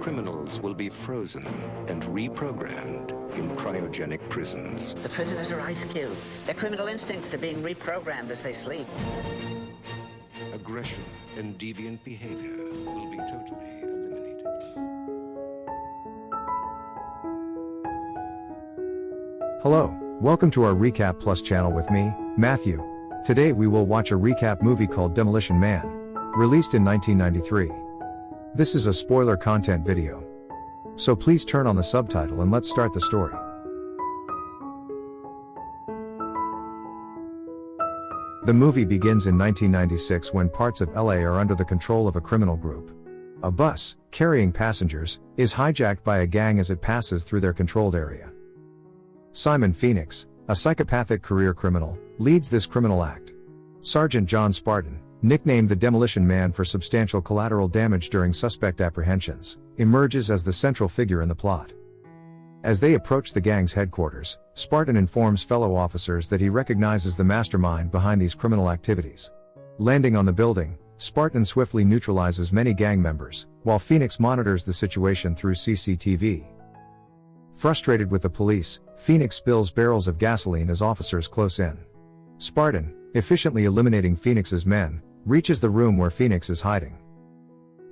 Criminals will be frozen and reprogrammed in cryogenic prisons. The prisoners are ice cubes. Their criminal instincts are being reprogrammed as they sleep. Aggression and deviant behavior will be totally eliminated. Hello, welcome to our RecapPlus channel with me, Matthew. Today we will watch a recap movie called Demolition Man, released in 1993. This is a spoiler content video. So please turn on the subtitle and let's start the story. The movie begins in 1996 when parts of LA are under the control of a criminal group. A bus, carrying passengers, is hijacked by a gang as it passes through their controlled area. Simon Phoenix, a psychopathic career criminal, leads this criminal act. Sergeant John Spartan, nicknamed the Demolition Man for substantial collateral damage during suspect apprehensions, emerges as the central figure in the plot. As they approach the gang's headquarters, Spartan informs fellow officers that he recognizes the mastermind behind these criminal activities. Landing on the building, Spartan swiftly neutralizes many gang members, while Phoenix monitors the situation through CCTV. Frustrated with the police, Phoenix spills barrels of gasoline as officers close in. Spartan, efficiently eliminating Phoenix's men, reaches the room where Phoenix is hiding.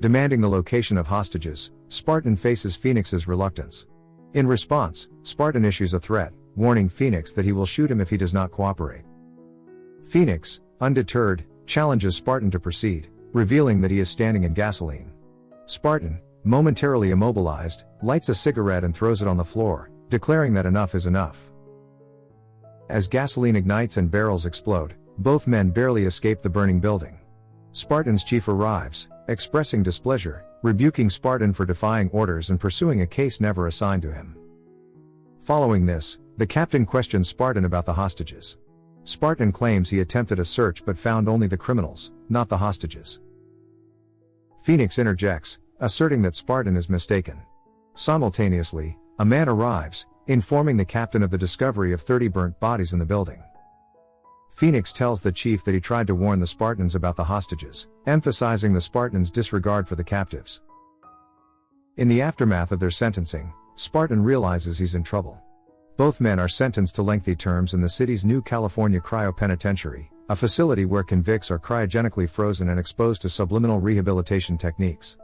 Demanding the location of hostages, Spartan faces Phoenix's reluctance. In response, Spartan issues a threat, warning Phoenix that he will shoot him if he does not cooperate. Phoenix, undeterred, challenges Spartan to proceed, revealing that he is standing in gasoline. Spartan, momentarily immobilized, lights a cigarette and throws it on the floor, declaring that enough is enough. As gasoline ignites and barrels explode, both men barely escape the burning building. Spartan's chief arrives, expressing displeasure, rebuking Spartan for defying orders and pursuing a case never assigned to him. Following this, the captain questions Spartan about the hostages. Spartan claims he attempted a search but found only the criminals, not the hostages. Phoenix interjects, asserting that Spartan is mistaken. Simultaneously, a man arrives, informing the captain of the discovery of 30 burnt bodies in the building. Phoenix tells the chief that he tried to warn the Spartans about the hostages, emphasizing the Spartans' disregard for the captives. In the aftermath of their sentencing, Spartan realizes he's in trouble. Both men are sentenced to lengthy terms in the city's new California cryopenitentiary, a facility where convicts are cryogenically frozen and exposed to subliminal rehabilitation techniques.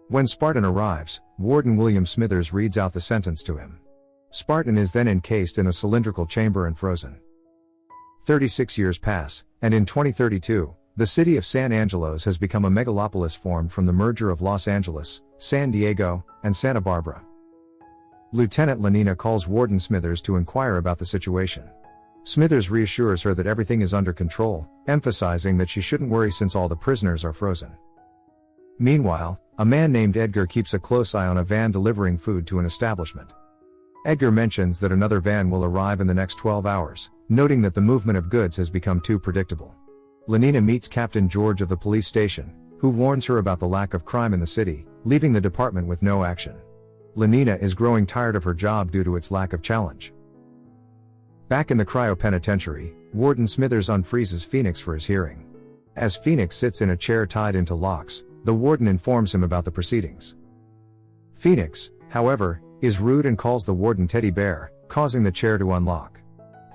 When Spartan arrives, Warden William Smithers reads out the sentence to him. Spartan is then encased in a cylindrical chamber and frozen. 36 years pass, and in 2032, the city of San Angelos has become a megalopolis formed from the merger of Los Angeles, San Diego, and Santa Barbara. Lieutenant Lenina calls Warden Smithers to inquire about the situation. Smithers reassures her that everything is under control, emphasizing that she shouldn't worry since all the prisoners are frozen. Meanwhile, a man named Edgar keeps a close eye on a van delivering food to an establishment. Edgar mentions that another van will arrive in the next 12 hours, noting that the movement of goods has become too predictable. Lenina meets Captain George of the police station, who warns her about the lack of crime in the city, leaving the department with no action. Lenina is growing tired of her job due to its lack of challenge. Back in the cryopenitentiary, Warden Smithers unfreezes Phoenix for his hearing. As Phoenix sits in a chair tied into locks, the warden informs him about the proceedings. Phoenix, however, is rude and calls the warden teddy bear, causing the chair to unlock.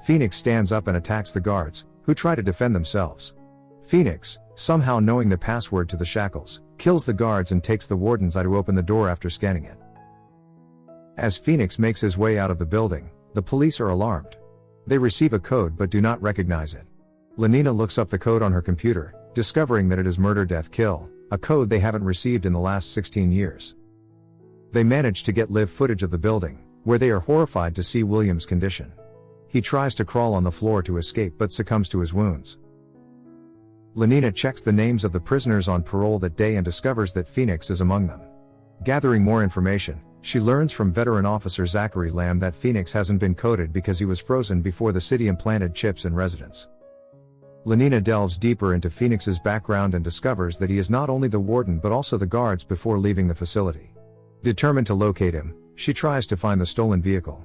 Phoenix stands up and attacks the guards, who try to defend themselves. Phoenix, somehow knowing the password to the shackles, kills the guards and takes the warden's eye to open the door after scanning it. As Phoenix makes his way out of the building, the police are alarmed. They receive a code but do not recognize it. Lenina looks up the code on her computer, discovering that it is murder death kill, a code they haven't received in the last 16 years. They manage to get live footage of the building, where they are horrified to see William's condition. He tries to crawl on the floor to escape but succumbs to his wounds. Lenina checks the names of the prisoners on parole that day and discovers that Phoenix is among them. Gathering more information, she learns from veteran officer Zachary Lamb that Phoenix hasn't been coded because he was frozen before the city implanted chips in residents. Lenina delves deeper into Phoenix's background and discovers that he is not only the warden but also the guards before leaving the facility. Determined to locate him, she tries to find the stolen vehicle.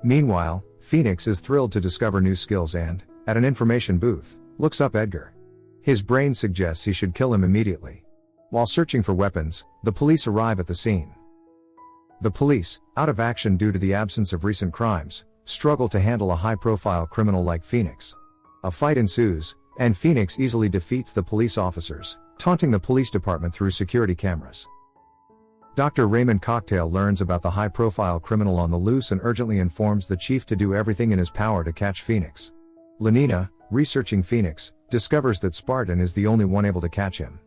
Meanwhile, Phoenix is thrilled to discover new skills and, at an information booth, looks up Edgar. His brain suggests he should kill him immediately. While searching for weapons, the police arrive at the scene. The police, out of action due to the absence of recent crimes, struggle to handle a high-profile criminal like Phoenix. A fight ensues, and Phoenix easily defeats the police officers, taunting the police department through security cameras. Dr. Raymond Cocktail learns about the high-profile criminal on the loose and urgently informs the chief to do everything in his power to catch Phoenix. Lenina, researching Phoenix, discovers that Spartan is the only one able to catch him.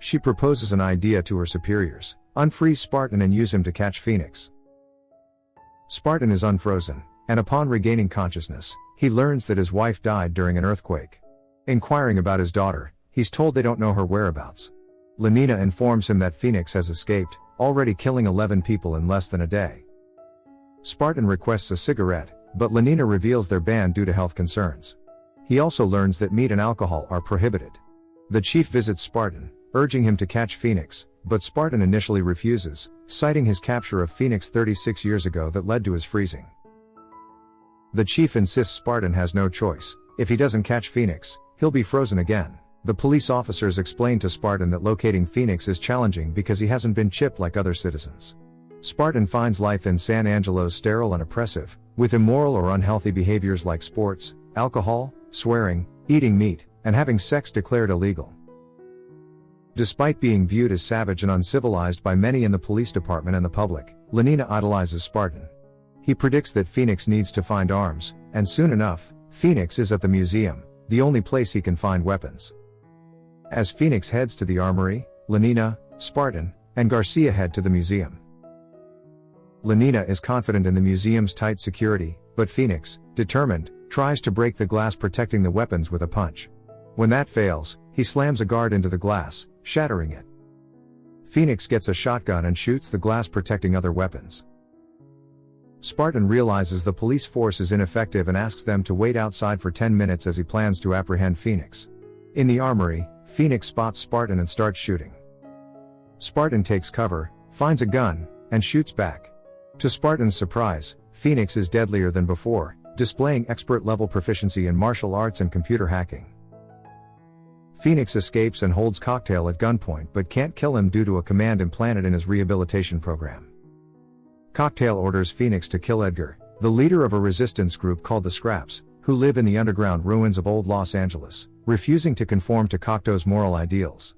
She proposes an idea to her superiors: unfreeze Spartan and use him to catch Phoenix. Spartan is unfrozen, and upon regaining consciousness, he learns that his wife died during an earthquake. Inquiring about his daughter, he's told they don't know her whereabouts. Lenina informs him that Phoenix has escaped, already killing 11 people in less than a day. Spartan requests a cigarette, but Lenina reveals they're banned due to health concerns. He also learns that meat and alcohol are prohibited. The chief visits Spartan, urging him to catch Phoenix, but Spartan initially refuses, citing his capture of Phoenix 36 years ago that led to his freezing. The chief insists Spartan has no choice. If he doesn't catch Phoenix, he'll be frozen again. The police officers explain to Spartan that locating Phoenix is challenging because he hasn't been chipped like other citizens. Spartan finds life in San Angelo's sterile and oppressive, with immoral or unhealthy behaviors like sports, alcohol, swearing, eating meat, and having sex declared illegal. Despite being viewed as savage and uncivilized by many in the police department and the public, Lenina idolizes Spartan. He predicts that Phoenix needs to find arms, and soon enough, Phoenix is at the museum, the only place he can find weapons. As Phoenix heads to the armory, Lenina, Spartan, and Garcia head to the museum. Lenina is confident in the museum's tight security, but Phoenix, determined, tries to break the glass protecting the weapons with a punch. When that fails, he slams a guard into the glass, shattering it. Phoenix gets a shotgun and shoots the glass protecting other weapons. Spartan realizes the police force is ineffective and asks them to wait outside for 10 minutes as he plans to apprehend Phoenix. In the armory, Phoenix spots Spartan and starts shooting. Spartan takes cover, finds a gun, and shoots back. To Spartan's surprise, Phoenix is deadlier than before, displaying expert-level proficiency in martial arts and computer hacking. Phoenix escapes and holds Cocktail at gunpoint but can't kill him due to a command implanted in his rehabilitation program. Cocktail orders Phoenix to kill Edgar, the leader of a resistance group called the Scraps, who live in the underground ruins of old Los Angeles, refusing to conform to Cocteau's moral ideals.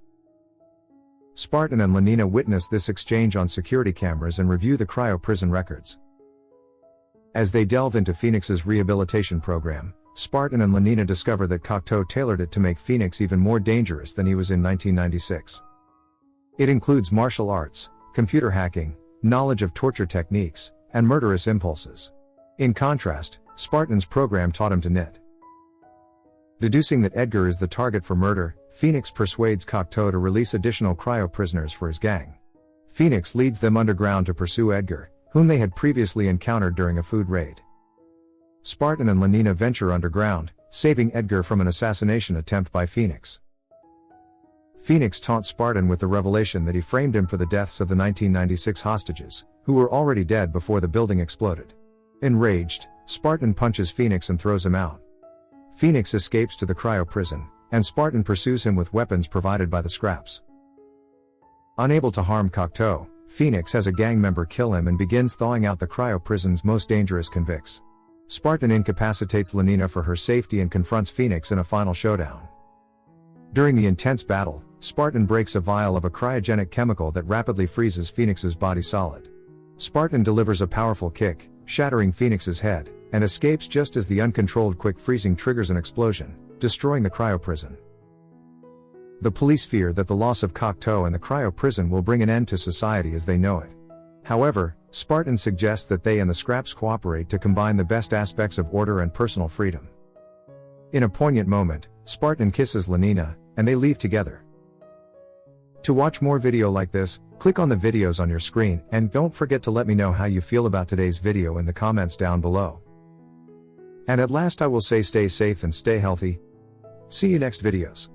Spartan and Lenina witness this exchange on security cameras and review the cryo prison records. As they delve into Phoenix's rehabilitation program, Spartan and Lenina discover that Cocteau tailored it to make Phoenix even more dangerous than he was in 1996. It includes martial arts, computer hacking, knowledge of torture techniques, and murderous impulses. In contrast, Spartan's program taught him to knit. Deducing that Edgar is the target for murder, Phoenix persuades Cocteau to release additional cryo prisoners for his gang. Phoenix leads them underground to pursue Edgar, whom they had previously encountered during a food raid. Spartan and Lenina venture underground, saving Edgar from an assassination attempt by Phoenix. Phoenix taunts Spartan with the revelation that he framed him for the deaths of the 1996 hostages, who were already dead before the building exploded. Enraged, Spartan punches Phoenix and throws him out. Phoenix escapes to the cryo prison, and Spartan pursues him with weapons provided by the Scraps. Unable to harm Cocteau, Phoenix has a gang member kill him and begins thawing out the cryo prison's most dangerous convicts. Spartan incapacitates Lenina for her safety and confronts Phoenix in a final showdown. During the intense battle, Spartan breaks a vial of a cryogenic chemical that rapidly freezes Phoenix's body solid. Spartan delivers a powerful kick, shattering Phoenix's head, and escapes just as the uncontrolled quick freezing triggers an explosion, destroying the cryo prison. The police fear that the loss of Cocteau and the cryo prison will bring an end to society as they know it. However, Spartan suggests that they and the Scraps cooperate to combine the best aspects of order and personal freedom. In a poignant moment, Spartan kisses Lenina, and they leave together. To watch more video like this, click on the videos on your screen, and don't forget to let me know how you feel about today's video in the comments down below. And at last I will say stay safe and stay healthy. See you next videos.